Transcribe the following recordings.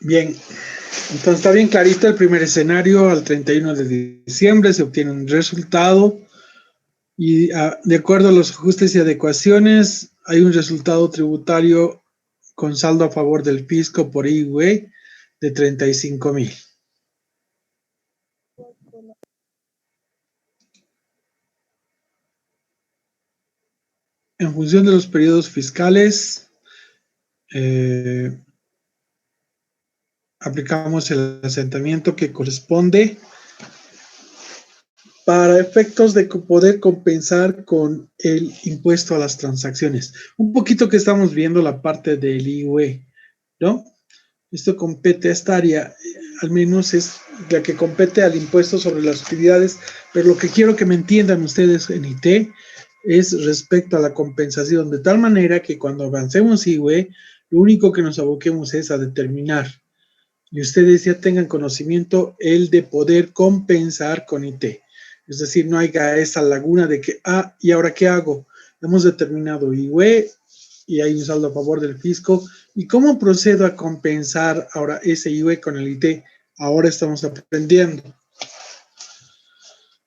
Bien, entonces está bien clarito el primer escenario. Al 31 de diciembre se obtiene un resultado y de acuerdo a los ajustes y adecuaciones hay un resultado tributario con saldo a favor del fisco por IUE de 35,000. En función de los periodos fiscales, aplicamos el asentamiento que corresponde para efectos de poder compensar con el impuesto a las transacciones. Un poquito que estamos viendo la parte del IUE, ¿no? Esto compete a esta área, al menos es la que compete al impuesto sobre las utilidades, pero lo que quiero que me entiendan ustedes en IT es respecto a la compensación, de tal manera que cuando avancemos IUE, lo único que nos aboquemos es a determinar, y ustedes ya tengan conocimiento, el de poder compensar con IT. Es decir, no haya esa laguna de que, ¿y ahora qué hago? Hemos determinado IUE y hay un saldo a favor del fisco. ¿Y cómo procedo a compensar ahora ese IUE con el IT? Ahora estamos aprendiendo.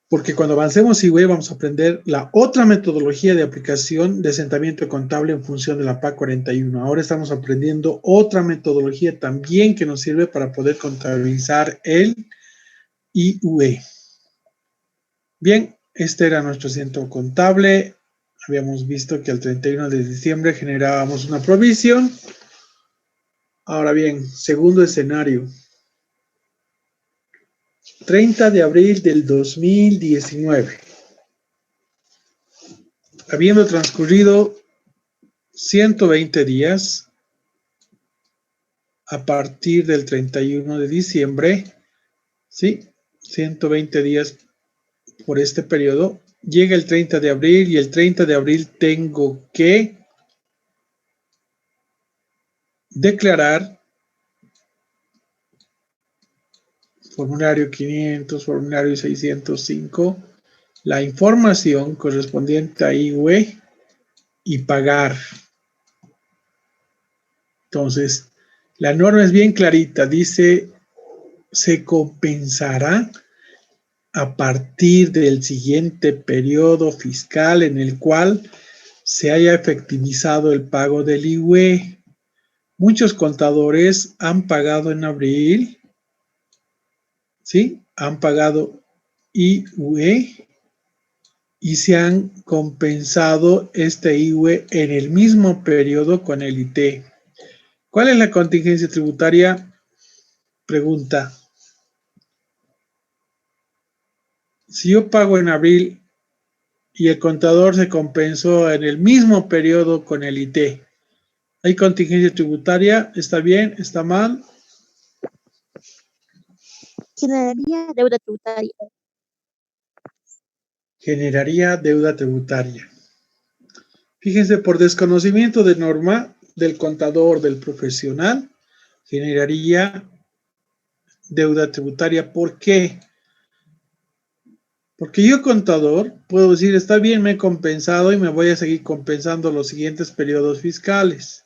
Porque cuando avancemos IUE vamos a aprender la otra metodología de aplicación de asentamiento contable en función de la PAC 41. Ahora estamos aprendiendo otra metodología también que nos sirve para poder contabilizar el IUE. Bien, este era nuestro asiento contable. Habíamos visto que al 31 de diciembre generábamos una provisión. Ahora bien, segundo escenario. 30 de abril del 2019. Habiendo transcurrido 120 días a partir del 31 de diciembre, ¿sí? 120 días por este periodo. Llega el 30 de abril y el 30 de abril tengo que declarar formulario 500, formulario 605, la información correspondiente a IUE y pagar. Entonces, la norma es bien clarita, dice, se compensará a partir del siguiente periodo fiscal en el cual se haya efectivizado el pago del IUE. Muchos contadores han pagado en abril, ¿sí? Han pagado IUE y se han compensado este IUE en el mismo periodo con el IT. ¿Cuál es la contingencia tributaria? Pregunta. Si yo pago en abril y el contador se compensó en el mismo periodo con el IT, ¿hay contingencia tributaria? ¿Está bien? ¿Está mal? Generaría deuda tributaria. Generaría deuda tributaria. Fíjense, por desconocimiento de norma del contador, del profesional, generaría deuda tributaria. ¿Por qué? Porque yo, contador, puedo decir, está bien, me he compensado y me voy a seguir compensando los siguientes periodos fiscales.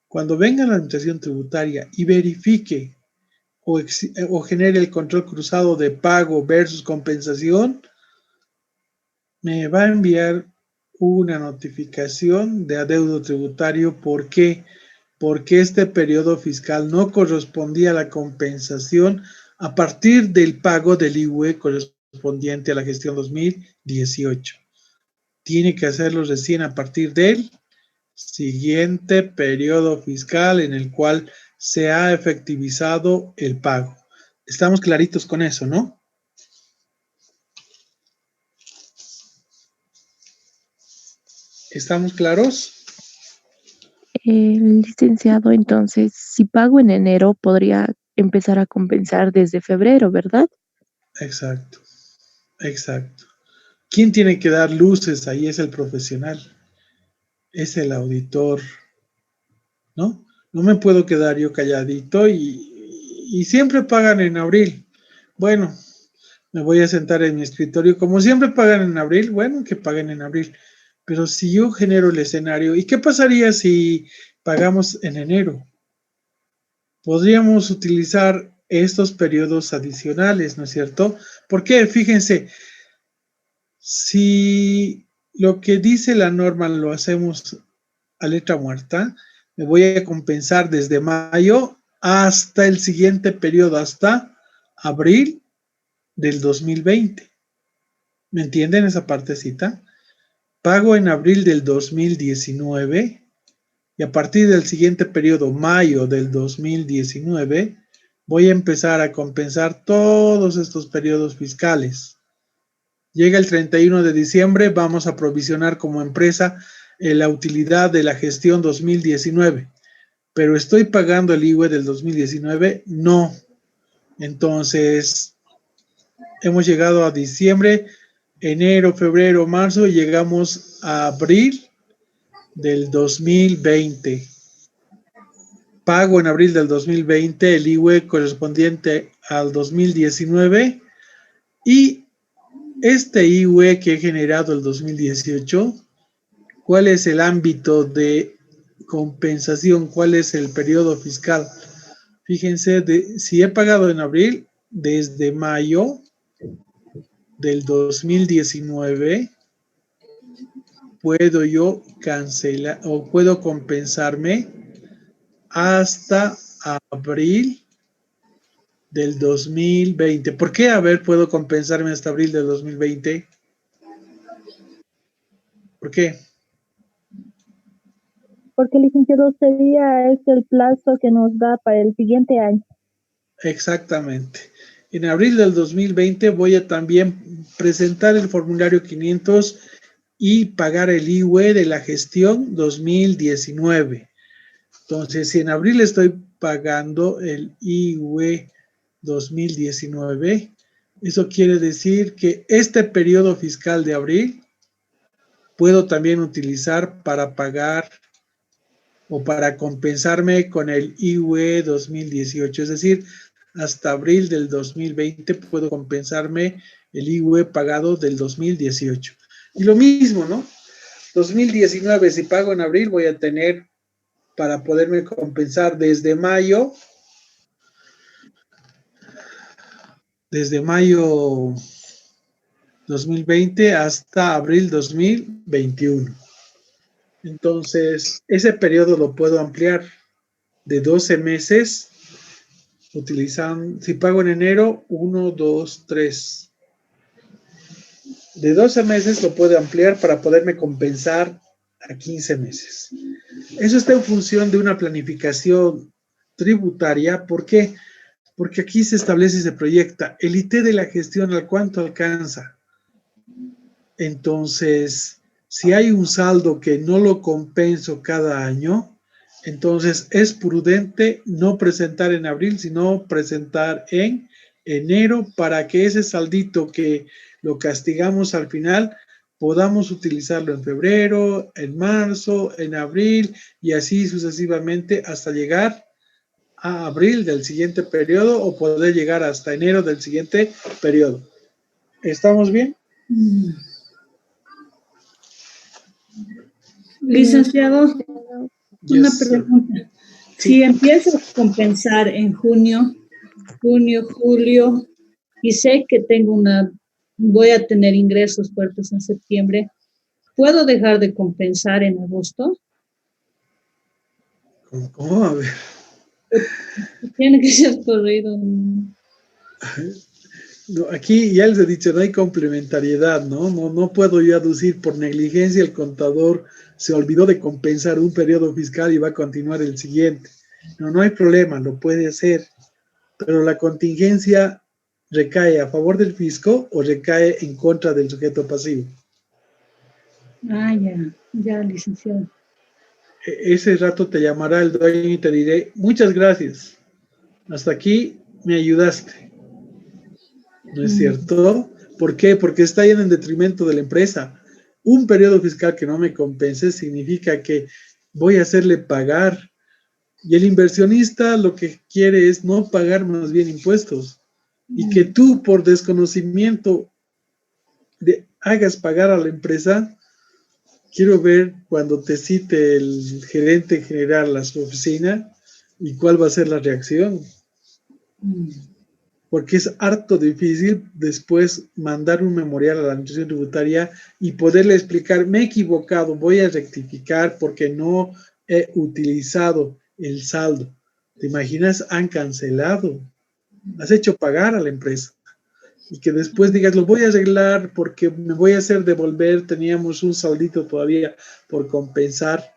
Cuando venga la administración tributaria y verifique o genere el control cruzado de pago versus compensación, me va a enviar una notificación de adeudo tributario. ¿Por qué? Porque este periodo fiscal no correspondía a la compensación a partir del pago del IUE correspondiente a la gestión 2018. Tiene que hacerlo recién a partir del siguiente periodo fiscal en el cual se ha efectivizado el pago. Estamos claritos con eso, ¿no? ¿Estamos claros? Licenciado, entonces, si pago en enero, podría empezar a compensar desde febrero, ¿verdad? Exacto, exacto. ¿Quién tiene que dar luces? Ahí es el profesional, es el auditor, ¿no? No me puedo quedar yo calladito y siempre pagan en abril. Bueno, me voy a sentar en mi escritorio. Como siempre pagan en abril, bueno, que paguen en abril. Pero si yo genero el escenario, ¿y qué pasaría si pagamos en enero? podríamos utilizar estos periodos adicionales, ¿no es cierto? Porque fíjense, si lo que dice la norma lo hacemos a letra muerta, me voy a compensar desde mayo hasta el siguiente periodo, hasta abril del 2020. ¿Me entienden esa partecita? Pago en abril del 2019 y a partir del siguiente periodo, mayo del 2019, voy a empezar a compensar todos estos periodos fiscales. Llega el 31 de diciembre, vamos a provisionar como empresa la utilidad de la gestión 2019. Pero estoy pagando el IVA del 2019, no. Entonces, hemos llegado a diciembre, enero, febrero, marzo, y llegamos a abril del 2020. Pago en abril del 2020 el IVA correspondiente al 2019 y este IVA que he generado el 2018, ¿cuál es el ámbito de compensación? ¿Cuál es el periodo fiscal? Fíjense, si he pagado en abril, desde mayo del 2019, puedo yo cancelar o puedo compensarme hasta abril del 2020. ¿Por qué? A ver, puedo compensarme hasta abril del 2020. ¿Por qué? Porque, licenciado, sería este el plazo que nos da para el siguiente año. Exactamente. En abril del 2020 voy a también presentar el formulario 500 y pagar el IVA de la gestión 2019. Entonces, si en abril estoy pagando el IVA 2019, eso quiere decir que este periodo fiscal de abril puedo también utilizar para pagar o para compensarme con el IVA 2018, es decir, hasta abril del 2020 puedo compensarme el IVA pagado del 2018. Y lo mismo, ¿no? 2019, si pago en abril, voy a tener para poderme compensar desde mayo 2020 hasta abril 2021. Entonces, ese periodo lo puedo ampliar de 12 meses, utilizando, si pago en enero, 1, 2, 3. De 12 meses lo puedo ampliar para poderme compensar a 15 meses. Eso está en función de una planificación tributaria. ¿Por qué? Porque aquí se establece y se proyecta el IT de la gestión al cuánto alcanza. Entonces, si hay un saldo que no lo compenso cada año, entonces es prudente no presentar en abril, sino presentar en enero para que ese saldito que lo castigamos al final podamos utilizarlo en febrero, en marzo, en abril y así sucesivamente hasta llegar a abril del siguiente periodo o poder llegar hasta enero del siguiente periodo. ¿Estamos bien? Licenciado, una Yes, pregunta. sí. Si empiezo a compensar en junio, julio, y sé que voy a tener ingresos fuertes en septiembre, ¿puedo dejar de compensar en agosto? ¿Cómo? A ver. Tiene que ser corrido. No, aquí ya les he dicho, no hay complementariedad, ¿no? No puedo yo aducir por negligencia el contador se olvidó de compensar un periodo fiscal y va a continuar el siguiente. No hay problema, lo puede hacer, pero la contingencia recae a favor del fisco o recae en contra del sujeto pasivo. Ah, ya, licenciado. Ese rato te llamará el dueño y te diré, muchas gracias, hasta aquí me ayudaste. ¿No es cierto? ¿Por qué? Porque está yendo en detrimento de la empresa. Un periodo fiscal que no me compense significa que voy a hacerle pagar. Y el inversionista lo que quiere es no pagar más bien impuestos. Y que tú por desconocimiento hagas pagar a la empresa. Quiero ver cuando te cite el gerente general a su oficina, ¿Y cuál va a ser la reacción? Mm. Porque es harto difícil después mandar un memorial a la administración tributaria y poderle explicar, me he equivocado, voy a rectificar porque no he utilizado el saldo. ¿Te imaginas? Han cancelado, has hecho pagar a la empresa. Y que después digas, lo voy a arreglar porque me voy a hacer devolver, teníamos un saldito todavía por compensar.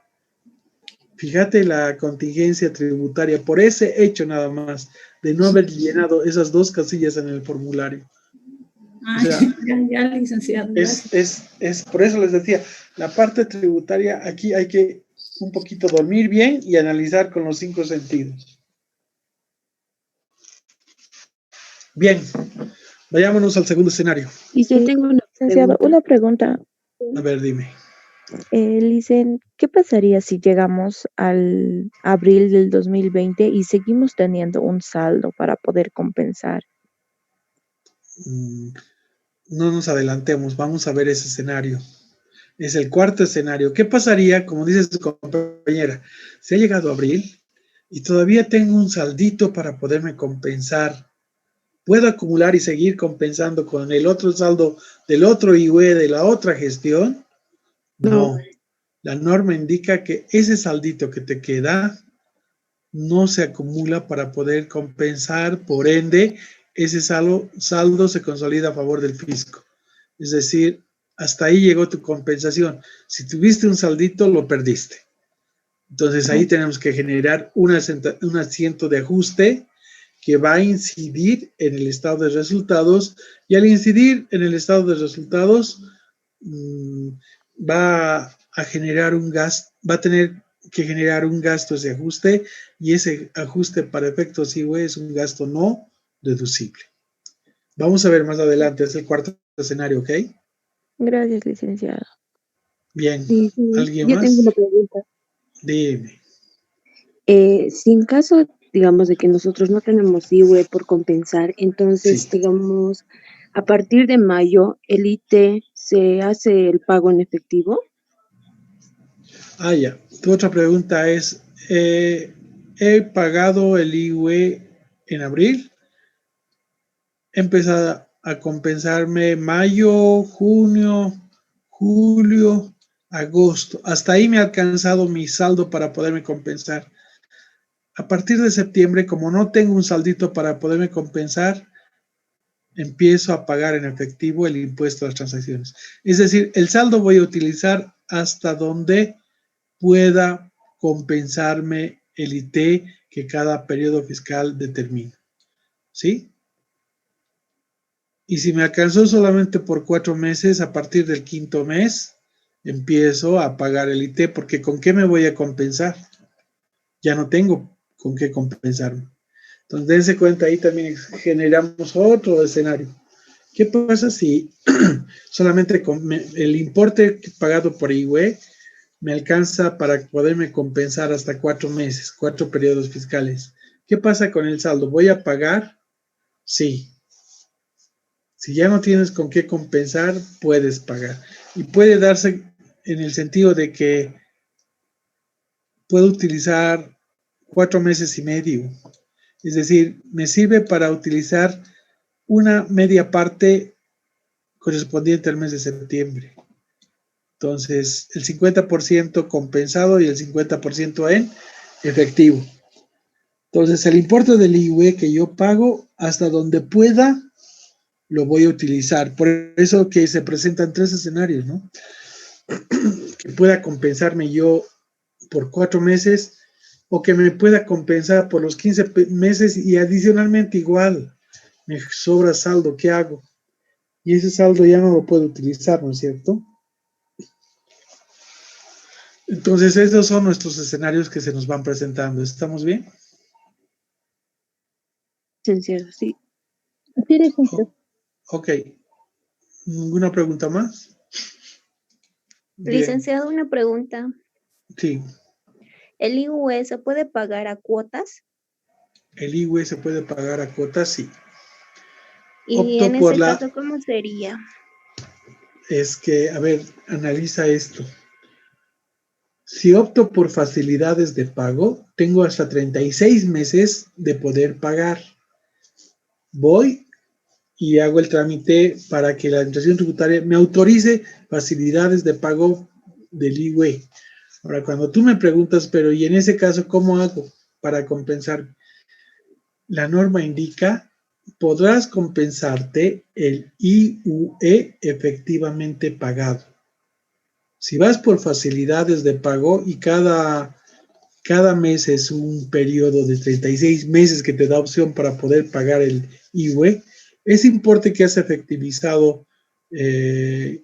Fíjate la contingencia tributaria por ese hecho nada más de no haber llenado esas dos casillas en el formulario. O Ah, sea, ya, licenciado, gracias. por eso les decía, la parte tributaria aquí hay que un poquito dormir bien y analizar con los 5 sentidos. Bien, vayámonos al segundo escenario. Y yo tengo una Licenciado, pregunta. una pregunta. A ver, dime. Licen, ¿qué pasaría si llegamos al abril del 2020 y seguimos teniendo un saldo para poder compensar? No nos adelantemos, vamos a ver ese escenario. Es el cuarto escenario. ¿Qué pasaría, como dice su compañera, si ha llegado abril y todavía tengo un saldito para poderme compensar? ¿Puedo acumular y seguir compensando con el otro saldo del otro IUE de la otra gestión? No. La norma indica que ese saldito que te queda no se acumula para poder compensar, por ende, ese saldo se consolida a favor del fisco. Es decir, hasta ahí llegó tu compensación. Si tuviste un saldito, lo perdiste. Entonces ahí tenemos que generar un asiento de ajuste que va a incidir en el estado de resultados, y al incidir en el estado de resultados va a generar un gasto, va a tener que generar un gasto ese ajuste, y ese ajuste para efectos IVA es un gasto no deducible. Vamos a ver más adelante, es el cuarto escenario, ¿ok? Gracias, licenciado. Bien, Sí, ¿alguien yo tengo más? una pregunta. Dime. Si en caso, digamos, de que nosotros no tenemos IUE por compensar, entonces, Sí. digamos, a partir de mayo, ¿el IT se hace el pago en efectivo? Ya. Tu otra pregunta es, he pagado el IUE en abril, he empezado a compensarme mayo, junio, julio, agosto. Hasta ahí me ha alcanzado mi saldo para poderme compensar. A partir de septiembre, como no tengo un saldito para poderme compensar, empiezo a pagar en efectivo el impuesto a las transacciones. Es decir, el saldo voy a utilizar hasta donde pueda compensarme el IT que cada periodo fiscal determina. ¿Sí? Y si me alcanzó solamente por 4 meses, a partir del quinto mes, empiezo a pagar el IT, porque ¿con qué me voy a compensar? Ya no tengo con qué compensarme. Entonces, dense cuenta, ahí también generamos otro escenario. ¿Qué pasa si solamente el importe pagado por IUE me alcanza para poderme compensar hasta 4 meses, 4 periodos fiscales? ¿Qué pasa con el saldo? ¿Voy a pagar? Sí. Si ya no tienes con qué compensar, puedes pagar. Y puede darse en el sentido de que puedo utilizar 4 meses y medio. Es decir, me sirve para utilizar una media parte correspondiente al mes de septiembre. Entonces, el 50% compensado y el 50% en efectivo. Entonces, el importe del IUE que yo pago, hasta donde pueda, lo voy a utilizar. Por eso que se presentan 3 escenarios, ¿no? Que pueda compensarme yo por 4 meses, o que me pueda compensar por los 15 meses, y adicionalmente igual me sobra saldo. ¿Qué hago? Y ese saldo ya no lo puedo utilizar, ¿no es cierto? Entonces, esos son nuestros escenarios que se nos van presentando. ¿Estamos bien? Licenciado, sí. Sí, licenciado. Ok. ¿Ninguna pregunta más? Bien. Licenciado, una pregunta. Sí. ¿El IUE se puede pagar a cuotas? El IUE se puede pagar a cuotas, sí. Y Opto en por ese la... caso, ¿cómo sería? Es que, a ver, analiza esto. Si opto por facilidades de pago, tengo hasta 36 meses de poder pagar. Voy y hago el trámite para que la administración tributaria me autorice facilidades de pago del IWE. Ahora, cuando tú me preguntas, pero ¿y en ese caso cómo hago para compensar? La norma indica, podrás compensarte el IUE efectivamente pagado. Si vas por facilidades de pago y cada mes es un periodo de 36 meses que te da opción para poder pagar el IUE, ese importe que has efectivizado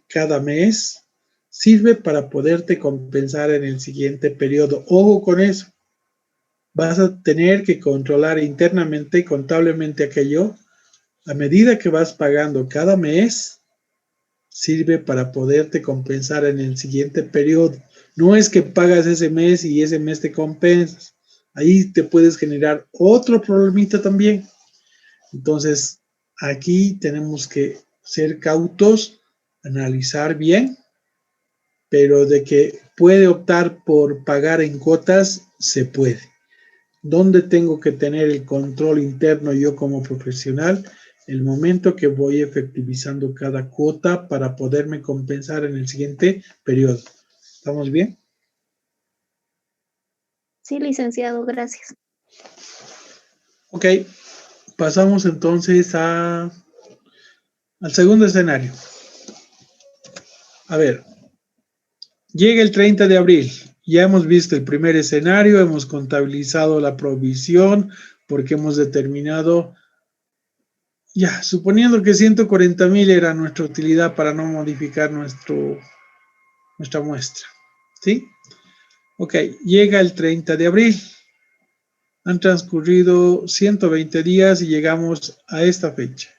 cada mes sirve para poderte compensar en el siguiente periodo. Ojo con eso. Vas a tener que controlar internamente y contablemente aquello. A medida que vas pagando cada mes, sirve para poderte compensar en el siguiente periodo. No es que pagas ese mes y ese mes te compensas. Ahí te puedes generar otro problemita también. Entonces, aquí tenemos que ser cautos, analizar bien, pero de que puede optar por pagar en cuotas, se puede. ¿Dónde tengo que tener el control interno yo como profesional? El momento que voy efectivizando cada cuota para poderme compensar en el siguiente periodo. ¿Estamos bien? Sí, licenciado, gracias. Ok, pasamos entonces al segundo escenario. A ver, llega el 30 de abril. Ya hemos visto el primer escenario, hemos contabilizado la provisión porque hemos determinado, ya, suponiendo que 140,000 era nuestra utilidad para no modificar nuestra muestra. ¿Sí? Ok, llega el 30 de abril. Han transcurrido 120 días y llegamos a esta fecha,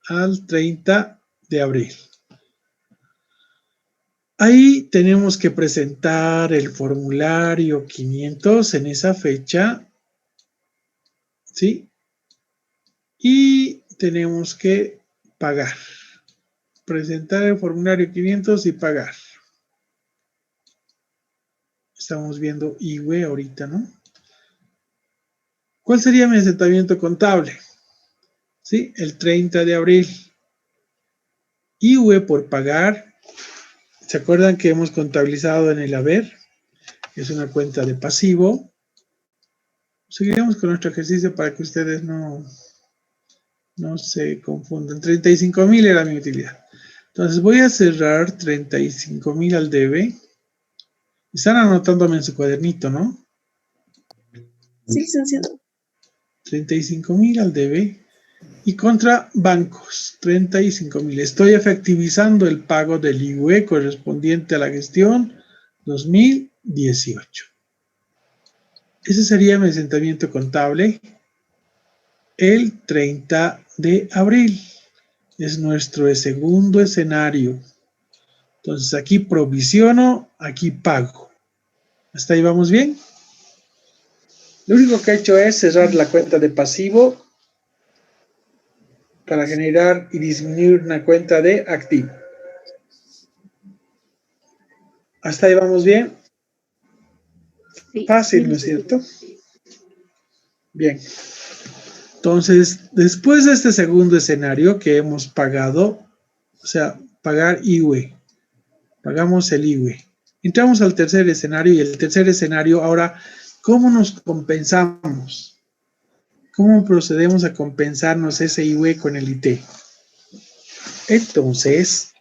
al 30 de abril. Ahí tenemos que presentar el formulario 500 en esa fecha, ¿sí? Y tenemos que pagar. Presentar el formulario 500 y pagar. Estamos viendo IWE ahorita, ¿no? ¿Cuál sería mi asentamiento contable? ¿Sí? El 30 de abril. IWE por pagar. ¿Se acuerdan que hemos contabilizado en el haber? Es una cuenta de pasivo. Seguiremos con nuestro ejercicio para que ustedes no se confundan. 35,000 era mi utilidad. Entonces voy a cerrar 35,000 al debe. Están anotándome en su cuadernito, ¿no? Sí, licenciado. 35,000 al debe. Y contra bancos, 35,000. Estoy efectivizando el pago del IUE correspondiente a la gestión 2018. Ese sería mi asentamiento contable el 30 de abril. Es nuestro segundo escenario. Entonces aquí provisiono, aquí pago. ¿Hasta ahí vamos bien? Lo único que he hecho es cerrar la cuenta de pasivo para generar y disminuir una cuenta de activo. ¿Hasta ahí vamos bien? Sí, Fácil, ¿no es cierto? Bien. Entonces, después de este segundo escenario que hemos pagado, o sea, pagar IUE, pagamos el IUE. Entramos al tercer escenario y el tercer escenario, ahora, ¿cómo nos compensamos? ¿Cómo procedemos a compensarnos ese IUE con el IT? Entonces,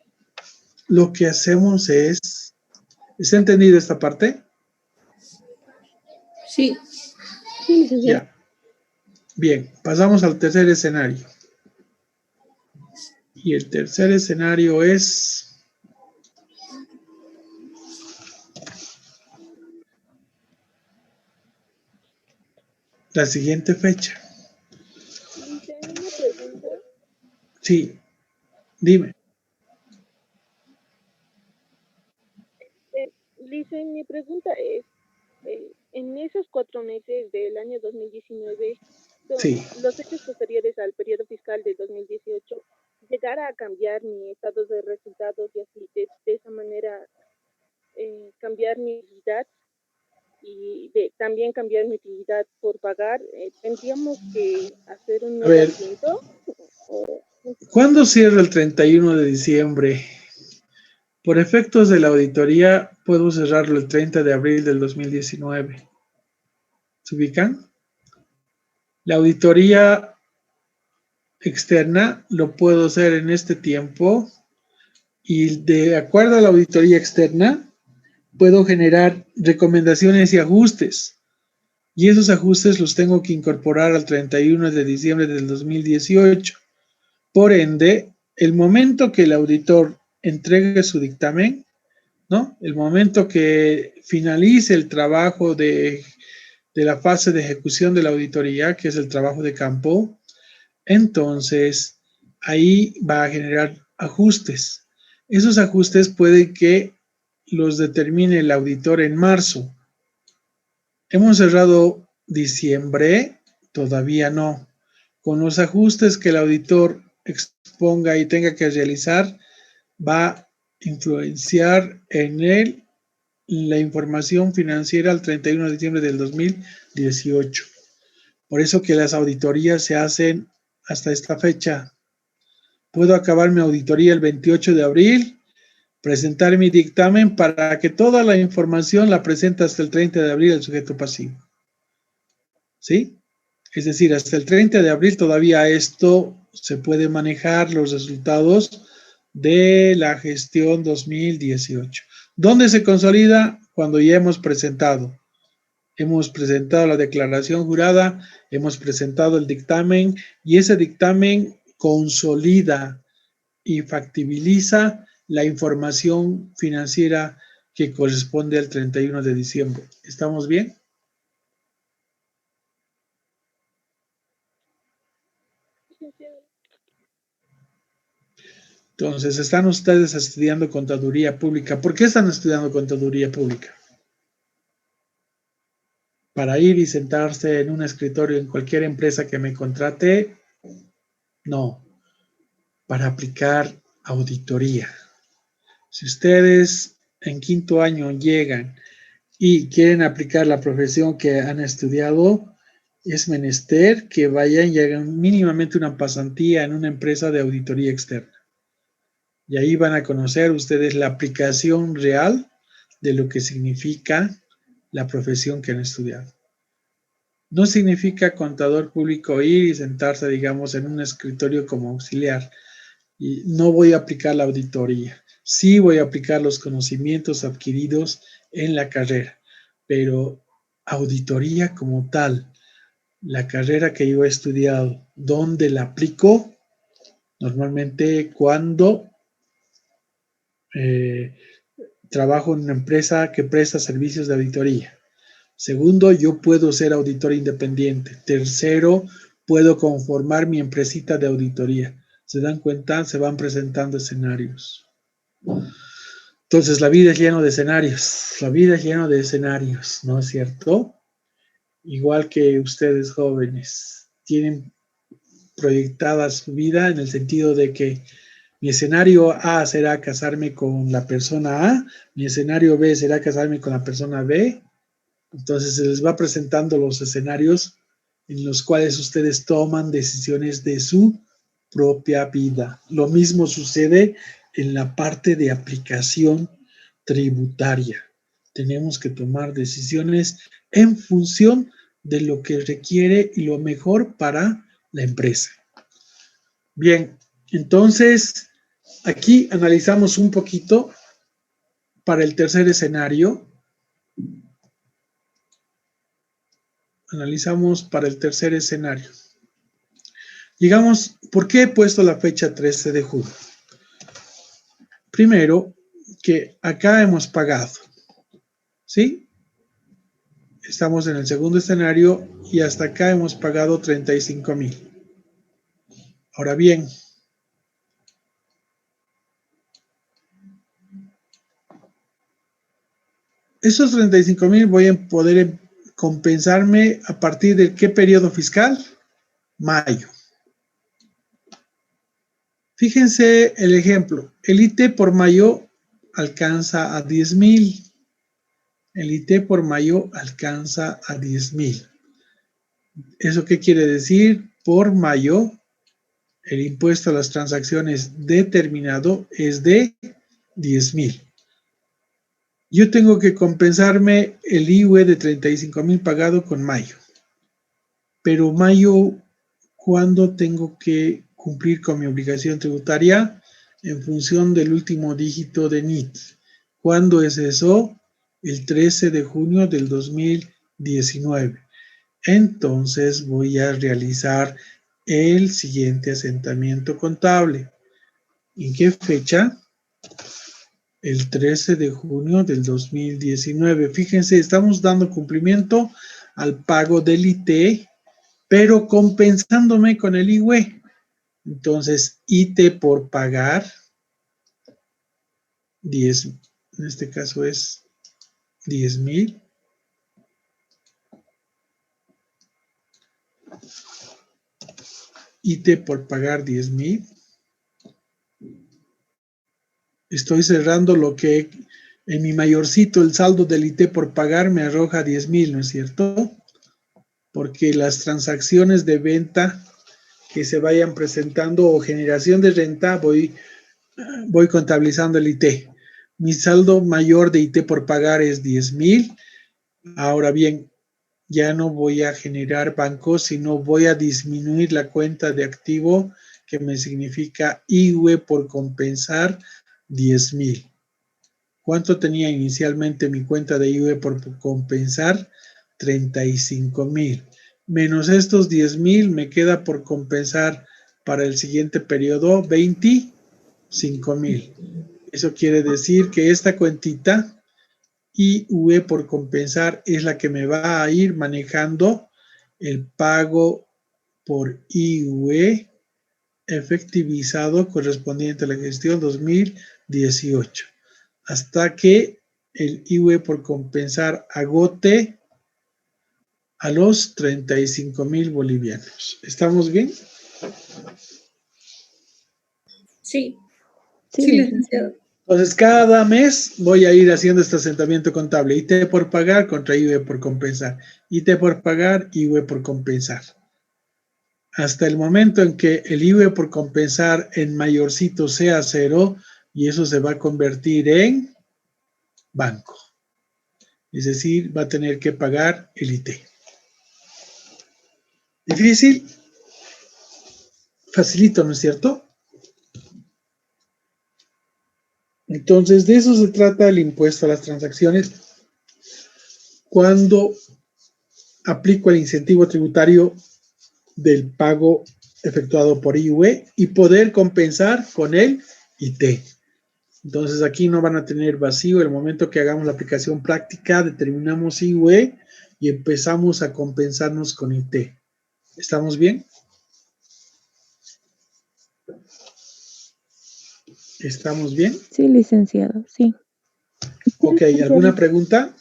lo que hacemos es, ¿está entendido esta parte? Sí, Sí, licenciado. Ya. Bien, pasamos al tercer escenario. Y el tercer escenario es la siguiente fecha. Dice, una pregunta. Sí, dime. Dice, mi pregunta es, en esos 4 meses del año 2019, Sí. los hechos posteriores al periodo fiscal de 2018, ¿llegara a cambiar mi estado de resultados y así de esa manera cambiar mi utilidad y también cambiar mi utilidad por pagar, tendríamos que hacer un A nuevo ver, asiento. O, ¿cuándo cierra el 31 de diciembre? Por efectos de la auditoría, puedo cerrarlo el 30 de abril del 2019. ¿Se ubican? La auditoría externa lo puedo hacer en este tiempo y de acuerdo a la auditoría externa, puedo generar recomendaciones y ajustes. Y esos ajustes los tengo que incorporar al 31 de diciembre del 2018. Por ende, el momento que el auditor entregue su dictamen, ¿no? El momento que finalice el trabajo de la fase de ejecución de la auditoría, que es el trabajo de campo, entonces ahí va a generar ajustes. Esos ajustes puede que los determine el auditor en marzo. Hemos cerrado diciembre, todavía no. Con los ajustes que el auditor exponga y tenga que realizar, va a influenciar en la información financiera al 31 de diciembre del 2018. Por eso que las auditorías se hacen hasta esta fecha. Puedo acabar mi auditoría el 28 de abril, presentar mi dictamen para que toda la información la presente hasta el 30 de abril el sujeto pasivo. ¿Sí? Es decir, hasta el 30 de abril todavía esto se puede manejar los resultados de la gestión 2018. ¿Dónde se consolida? Cuando ya hemos presentado. Hemos presentado la declaración jurada, hemos presentado el dictamen y ese dictamen consolida y factibiliza la información financiera que corresponde al 31 de diciembre. ¿Estamos bien? Entonces, están ustedes estudiando contaduría pública. ¿Por qué están estudiando contaduría pública? Para ir y sentarse en un escritorio en cualquier empresa que me contrate, no, para aplicar auditoría. Si ustedes en quinto año llegan y quieren aplicar la profesión que han estudiado, es menester que vayan y hagan mínimamente una pasantía en una empresa de auditoría externa. Y ahí van a conocer ustedes la aplicación real de lo que significa la profesión que han estudiado. No significa contador público ir y sentarse, digamos, en un escritorio como auxiliar. Y no voy a aplicar la auditoría. Sí voy a aplicar los conocimientos adquiridos en la carrera, pero auditoría como tal, la carrera que yo he estudiado, ¿dónde la aplico? Normalmente cuando trabajo en una empresa que presta servicios de auditoría. Segundo, yo puedo ser auditor independiente. Tercero, puedo conformar mi empresita de auditoría. ¿Se dan cuenta? Se van presentando escenarios. Entonces, la vida es llena de escenarios. La vida es llena de escenarios, ¿no es cierto? Igual que ustedes jóvenes tienen proyectada su vida en el sentido de que mi escenario A será casarme con la persona A, mi escenario B será casarme con la persona B. Entonces se les va presentando los escenarios en los cuales ustedes toman decisiones de su propia vida. Lo mismo sucede en la parte de aplicación tributaria. Tenemos que tomar decisiones en función de lo que requiere y lo mejor para la empresa. Bien, entonces aquí analizamos un poquito para el tercer escenario. Analizamos para el tercer escenario. Digamos, ¿por qué he puesto la fecha 13 de julio? Primero, que acá hemos pagado, ¿sí? Estamos en el segundo escenario y hasta acá hemos pagado 35,000. Ahora bien, esos 35,000 voy a poder compensarme a partir de ¿qué periodo fiscal? Mayo. Fíjense el ejemplo. El IT por mayo alcanza a 10,000. El IT por mayo alcanza a 10,000. ¿Eso qué quiere decir? Por mayo, el impuesto a las transacciones determinado es de 10,000. Yo tengo que compensarme el IVE de 35,000 pagado con mayo. Pero mayo, ¿cuándo tengo que cumplir con mi obligación tributaria? En función del último dígito de NIT. ¿Cuándo es eso? El 13 de junio del 2019. Entonces voy a realizar el siguiente asentamiento contable. ¿En qué fecha? El 13 de junio del 2019. Fíjense, estamos dando cumplimiento al pago del IT, pero compensándome con el IVE. Entonces, IT por pagar, 10, en este caso es 10,000. IT por pagar 10,000. Estoy cerrando lo que en mi mayorcito el saldo del IT por pagar me arroja 10,000, ¿no es cierto? Porque las transacciones de venta que se vayan presentando o generación de renta voy contabilizando el IT. Mi saldo mayor de IT por pagar es 10,000. Ahora bien, ya no voy a generar bancos, sino voy a disminuir la cuenta de activo, que me significa IVE por compensar 10,000. ¿Cuánto tenía inicialmente mi cuenta de IVE por compensar? 35,000. Menos estos 10,000 me queda por compensar para el siguiente periodo 25,000. Eso quiere decir que esta cuentita IVE por compensar es la que me va a ir manejando el pago por IVE efectivizado correspondiente a la gestión 2018, hasta que el IVE por compensar agote a los 35,000 bolivianos. ¿Estamos bien? Sí, Sí, sí, licenciado. licenciado. Entonces, cada mes voy a ir haciendo este asentamiento contable. IT por pagar contra IVE por compensar. IT por pagar, IVE por compensar. Hasta el momento en que el IVE por compensar en mayorcito sea 0, y eso se va a convertir en banco. Es decir, va a tener que pagar el IT. ¿Difícil? Facilito, ¿no es cierto? Entonces, de eso se trata el impuesto a las transacciones cuando aplico el incentivo tributario del pago efectuado por IVE y poder compensar con el IT. Entonces, aquí no van a tener vacío. El momento que hagamos la aplicación práctica, determinamos IVE y empezamos a compensarnos con IT. ¿Estamos bien? ¿Estamos bien? Sí, licenciado, sí. Ok, ¿alguna pregunta?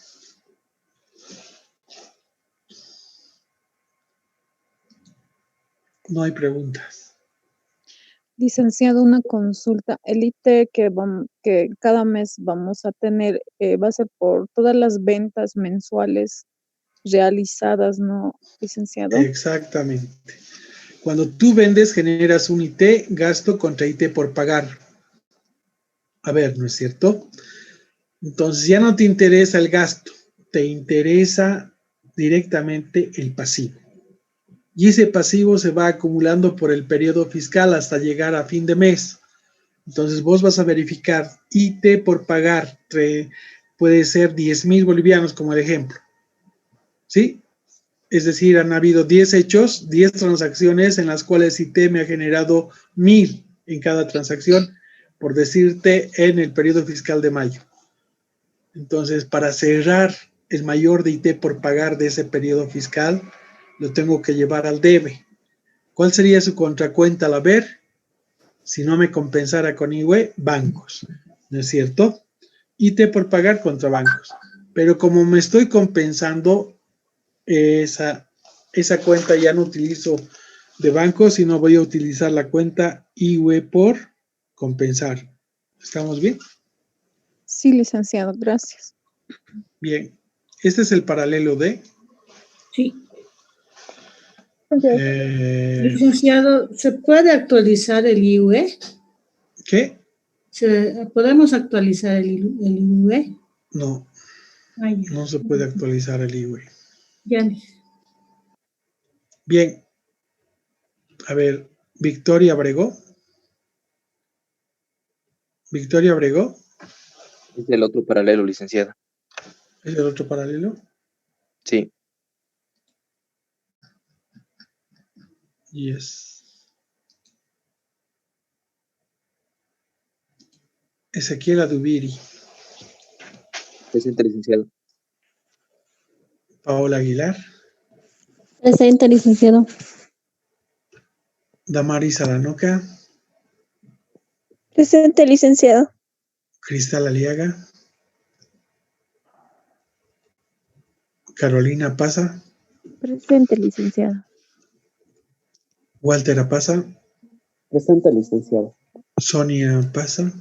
No hay preguntas. Licenciado, una consulta. El IT que cada mes vamos a tener va a ser por todas las ventas mensuales realizadas, ¿no, licenciado? Exactamente. Cuando tú vendes, generas un IT, gasto contra IT por pagar. A ver, ¿no es cierto? Entonces ya no te interesa el gasto, te interesa directamente el pasivo. Y ese pasivo se va acumulando por el periodo fiscal hasta llegar a fin de mes. Entonces vos vas a verificar IT por pagar, puede ser 10,000 bolivianos como el ejemplo. ¿Sí? Es decir, han habido 10 hechos, 10 transacciones en las cuales IT me ha generado 1,000 en cada transacción, por decirte, en el periodo fiscal de mayo. Entonces, para cerrar el mayor de IT por pagar de ese periodo fiscal, lo tengo que llevar al debe. ¿Cuál sería su contracuenta al haber? Si no me compensara con IVE, bancos, ¿no es cierto? IT por pagar contra bancos. Pero como me estoy compensando, esa cuenta ya no utilizo de banco, sino voy a utilizar la cuenta IVE por compensar. ¿Estamos bien? Sí, licenciado, gracias. Bien. Este es el paralelo D. Sí. Eh, Licenciado, ¿se puede actualizar el IUE? ¿Qué? ¿Podemos actualizar el IUE? No, Ah, ya. no se puede actualizar el IWE. Ya. Bien. A ver, Victoria Bregó. Victoria Bregó. Es el otro paralelo, licenciado. ¿Es el otro paralelo? Sí. Yes. Ezequiel Adubiri. Presente, licenciado. Paola Aguilar. Presente, licenciado. Damaris Aranoca. Presente, licenciado. Cristal Aliaga. Carolina Paza. Presente, licenciado. Walter Apaza. Presente, licenciado. Sonia Paza.